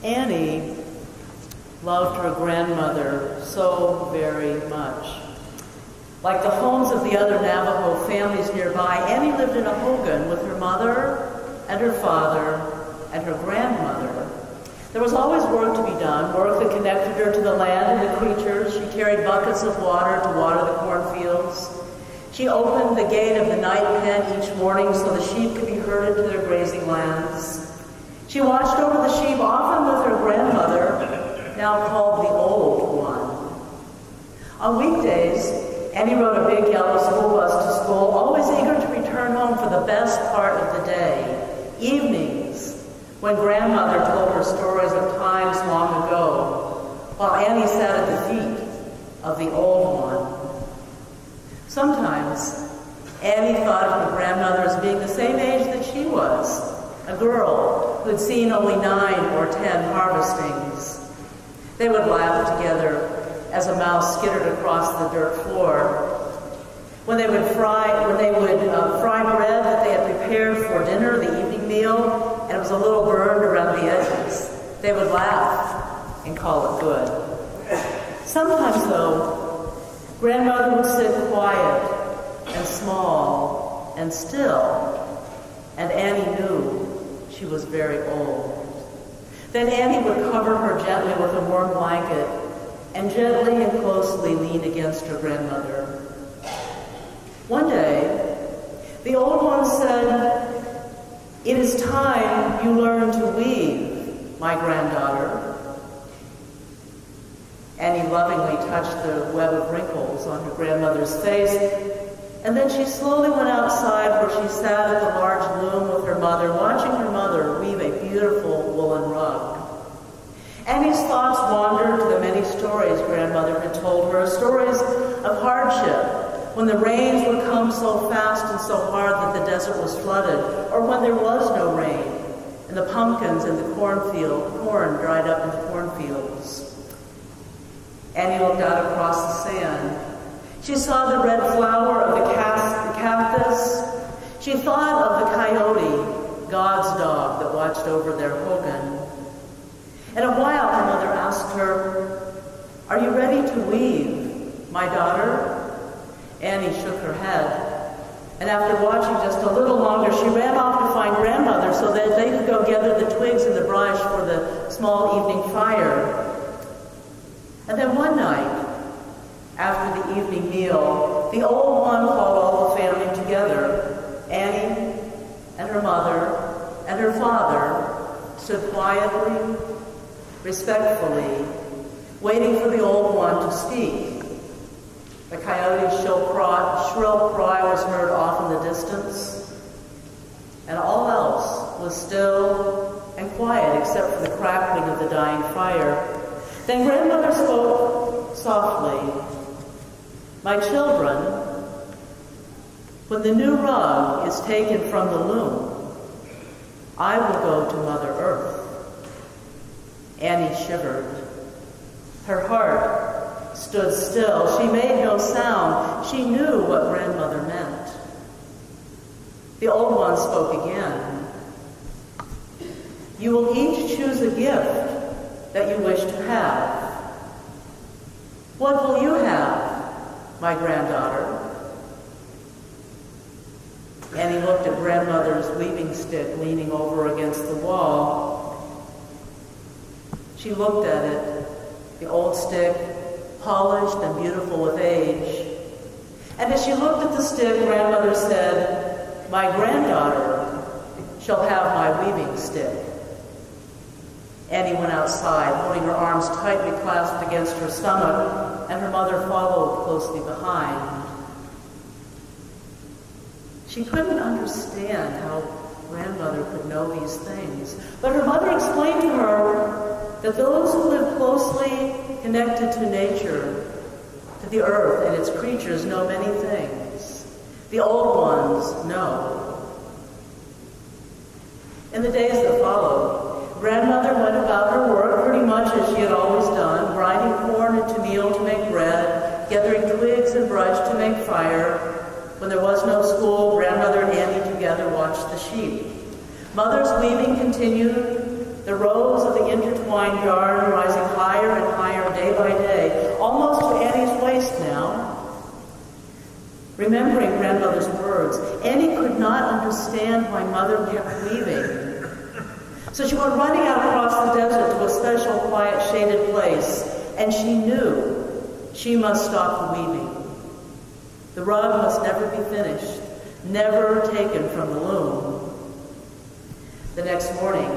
Annie loved her grandmother so very much. Like the homes of the other Navajo families nearby, Annie lived in a hogan with her mother and her father and her grandmother. There was always work to be done, work that connected her to the land and the creatures. She carried buckets of water to water the cornfields. She opened the gate of the night pen each morning so the sheep could be herded to their grazing lands. She watched over the sheep, often with her grandmother, now called the Old One. On weekdays, Annie rode a big yellow school bus to school, always eager to return home for the best part of the day, evenings, when grandmother told her stories of times long ago, while Annie sat at the feet of the Old One. Sometimes, Annie thought of her grandmother as being the same age that she was, a girl who had seen only 9 or 10 harvestings. They would laugh together as a mouse skittered across the dirt floor. When they would fry bread that they had prepared for dinner, the evening meal, and it was a little burned around the edges, they would laugh and call it good. Sometimes, though, grandmother would sit quiet and small and still, and Annie knew she was very old. Then Annie would cover her gently with a warm blanket and gently and closely lean against her grandmother. One day, the Old One said, "It is time you learn to weave, my granddaughter." Annie lovingly touched the web of wrinkles on her grandmother's face, and then she slowly went outside where she sat at the large loom with her mother, watching her mother weave a beautiful woolen rug. Annie's thoughts wandered to the many stories grandmother had told her, stories of hardship, when the rains would come so fast and so hard that the desert was flooded, or when there was no rain, and the pumpkins in the corn dried up in the cornfields. Annie looked out across the sand. She saw the red flower of the cactus. She thought of the coyote, God's dog that watched over their hogan. And a while her mother asked her, "Are you ready to weave, my daughter?" Annie shook her head. And after watching just a little longer, she ran off to find grandmother so that they could go gather the twigs in the brush for the small evening fire. And then one night, after the evening meal, the Old One called all the family together. Annie and her mother and her father stood quietly, respectfully, waiting for the Old One to speak. The coyote's shrill cry was heard off in the distance, and all else was still and quiet except for the crackling of the dying fire. Then grandmother spoke softly, "My children, when the new rug is taken from the loom, I will go to Mother Earth." Annie shivered. Her heart stood still. She made no sound. She knew what grandmother meant. The Old One spoke again. "You will each choose a gift that you wish to have. What will you have, my granddaughter?" Annie looked at grandmother's weaving stick leaning over against the wall. She looked at it, the old stick, polished and beautiful with age. And as she looked at the stick, grandmother said, "My granddaughter shall have my weaving stick." Annie went outside, holding her arms tightly clasped against her stomach, and her mother followed closely behind. She couldn't understand how grandmother could know these things, but her mother explained to her that those who live closely connected to nature, to the earth and its creatures, know many things. The old ones know. In the days that followed, grandmother went about her work pretty much as she had always done, grinding corn into meal to make bread, gathering twigs and brush to make fire. When there was no school, grandmother and Annie together watched the sheep. Mother's weaving continued. The rows of the intertwined fine yarn rising higher and higher day by day, almost to Annie's waist now. Remembering grandmother's words, Annie could not understand why mother kept weaving. So she went running out across the desert to a special, quiet, shaded place, and she knew she must stop the weaving. The rug must never be finished, never taken from the loom. The next morning,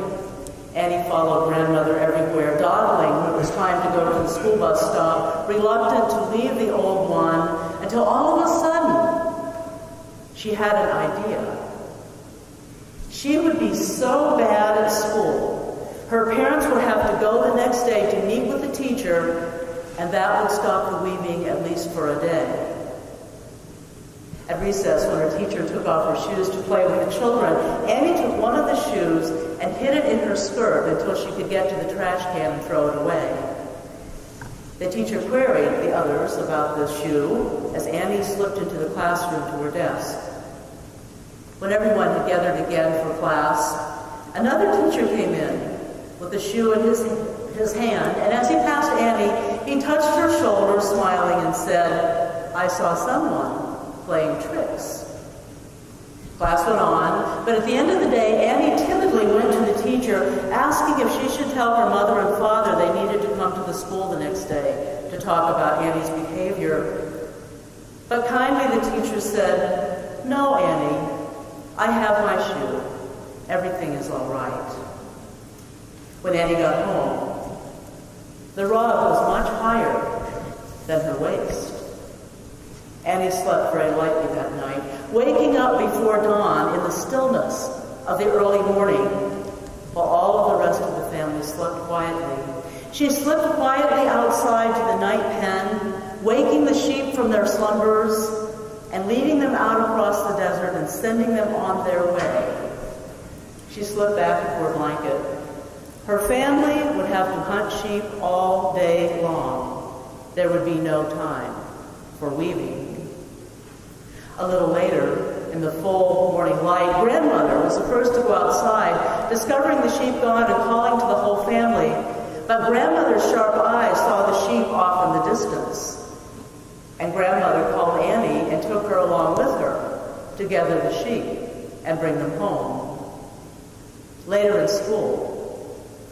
Annie followed grandmother everywhere, dawdling when it was time to go to the school bus stop, reluctant to leave the old one, until all of a sudden, she had an idea. She would be so bad at school, her parents would have to go the next day to meet with the teacher, and that would stop the weaving at least for a day. At recess, when her teacher took off her shoes to play with the children, Annie took one of the shoes and hid it in her skirt until she could get to the trash can and throw it away. The teacher queried the others about the shoe as Annie slipped into the classroom to her desk. When everyone had gathered again for class, another teacher came in with the shoe in his hand, and as he passed Annie, he touched her shoulder, smiling, and said, "I saw someone playing tricks." Class went on, but at the end of the day, Annie timidly went to the teacher, asking if she should tell her mother and father they needed to come to the school the next day to talk about Annie's behavior. But kindly the teacher said, "No, Annie, I have my shoe. Everything is all right." When Annie got home, the rug was much higher than her waist. Annie slept very lightly that night, waking up before dawn in the stillness of the early morning, while all of the rest of the family slept quietly. She slipped quietly outside to the night pen, waking the sheep from their slumbers and leading them out across the desert and sending them on their way. She slipped back into her blanket. Her family would have to hunt sheep all day long. There would be no time for weaving. A little later, in the full morning light, grandmother was the first to go outside, discovering the sheep gone and calling to the whole family. But grandmother's sharp eyes saw the sheep off in the distance. And grandmother called Annie and took her along with her to gather the sheep and bring them home. Later in school,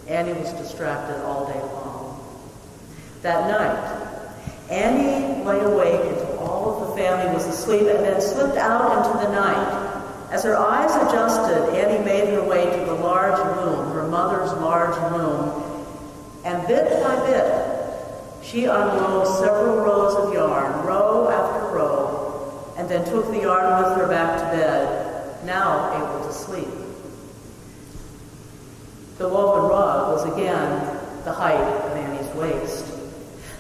Annie was distracted all day long. That night, Annie lay awake until all of the family was asleep and then slipped out into the night. As her eyes adjusted, Annie made her way to the large loom, her mother's large loom, and bit by bit, she unrolled several rows of yarn, row after row, and then took the yarn with her back to bed, now able to sleep. The woven rug was again the height of Annie's waist.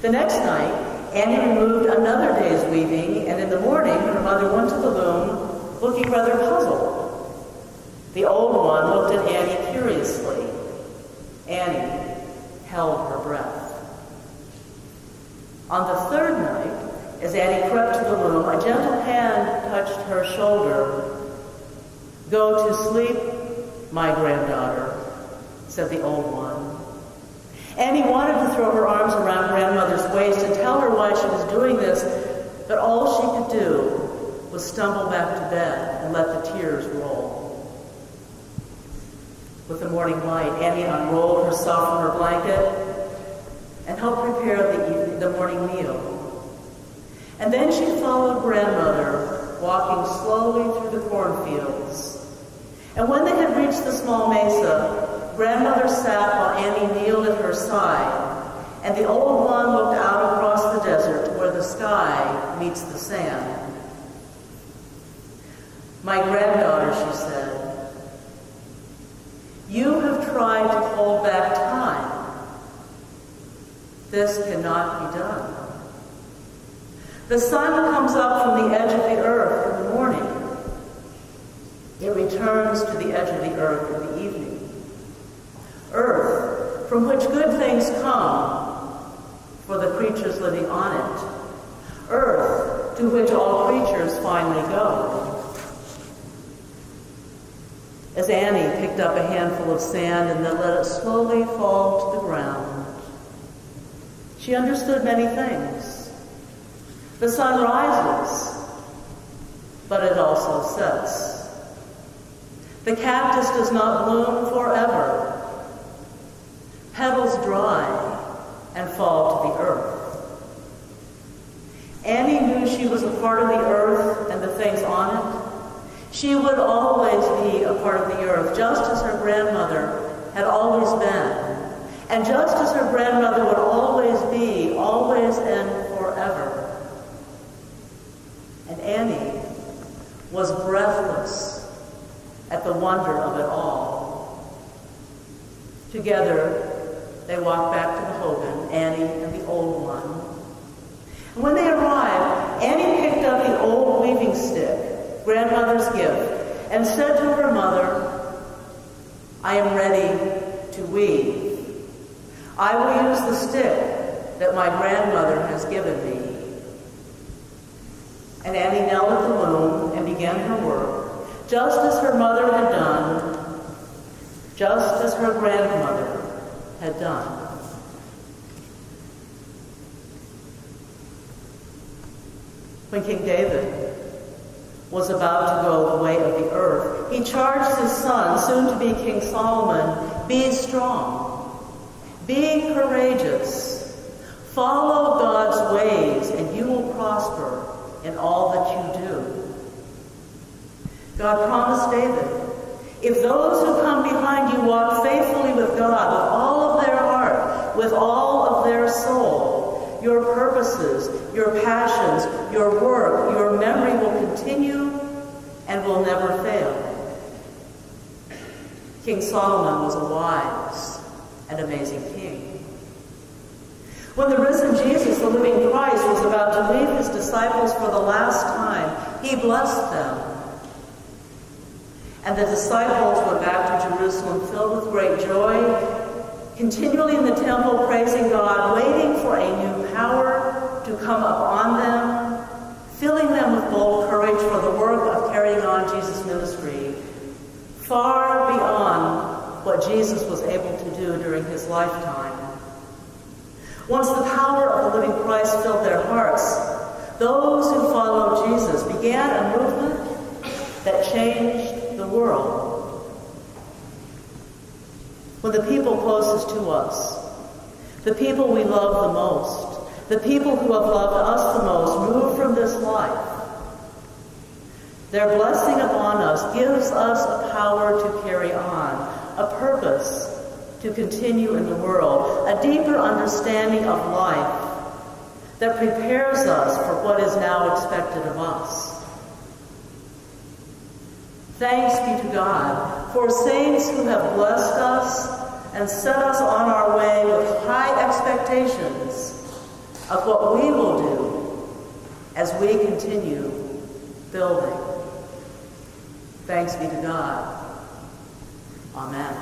The next night, Annie removed another day's weaving, and in the morning, her mother went to the loom, looking rather puzzled. The old one looked at Annie curiously. Annie held her breath. On the third night, as Annie crept to the loom, a gentle hand touched her shoulder. "Go to sleep, my granddaughter," said the old one. Annie wanted to throw her arms around grandmother's waist and tell her why she was doing this, but all she could do was stumble back to bed and let the tears roll. With the morning light, Annie unrolled herself from her blanket and helped prepare the morning meal. And then she followed grandmother, walking slowly through the cornfields. And when they had reached the small mesa, grandmother sat while Annie kneeled at her side, and the old one looked out across the desert to where the sky meets the sand. "My granddaughter," she said, "you have tried to hold back time. This cannot be done. The sun comes up from the edge of the earth in the morning. It returns to the edge of the earth in the evening. Earth, from which good things come for the creatures living on it. Earth, to which all creatures finally go. as Annie picked up a handful of sand and then let it slowly fall to the ground. She understood many things. The sun rises, but it also sets. The cactus does not bloom forever. Petals dry and fall to the earth. Annie knew she was a part of the earth and the things on it. She would always be a part of the earth, just as her grandmother had always been, and just as her grandmother would always be, always and forever. And Annie was breathless at the wonder of it all. Together, they walked back to the Hogan, Annie and the old one. And when they arrived, Annie picked up the old weaving stick, grandmother's gift, and said to her mother, "I am ready to weave. I will use the stick that my grandmother has given me." And Annie knelt at the loom and began her work, just as her mother had done, just as her grandmother had done. When King David was about to go the way of the earth, he charged his son, soon to be King Solomon, "Be strong, be courageous, follow God's ways, and you will prosper in all that you do." God promised David, "If those who come behind you walk faithfully with God, with all of their heart, with all of their soul, your purposes, your passions, your work, your memory will continue and will never fail." King Solomon was a wise and amazing king. When the risen Jesus, the living Christ, was about to leave his disciples for the last time, he blessed them. And the disciples went back to Jerusalem filled with great joy, continually in the temple praising God, waiting for a new power to come upon them, filling them with bold courage for the work of carrying on Jesus' ministry, far beyond what Jesus was able to do during his lifetime. Once the power of the living Christ filled their hearts, those who followed Jesus began a movement that changed the world. When the people closest to us, the people we love the most, the people who have loved us the most, move from this life, their blessing upon us gives us a power to carry on, a purpose to continue in the world, a deeper understanding of life that prepares us for what is now expected of us. Thanks be to God for saints who have blessed us and set us on our way with high expectations of what we will do as we continue building. Thanks be to God. Amen.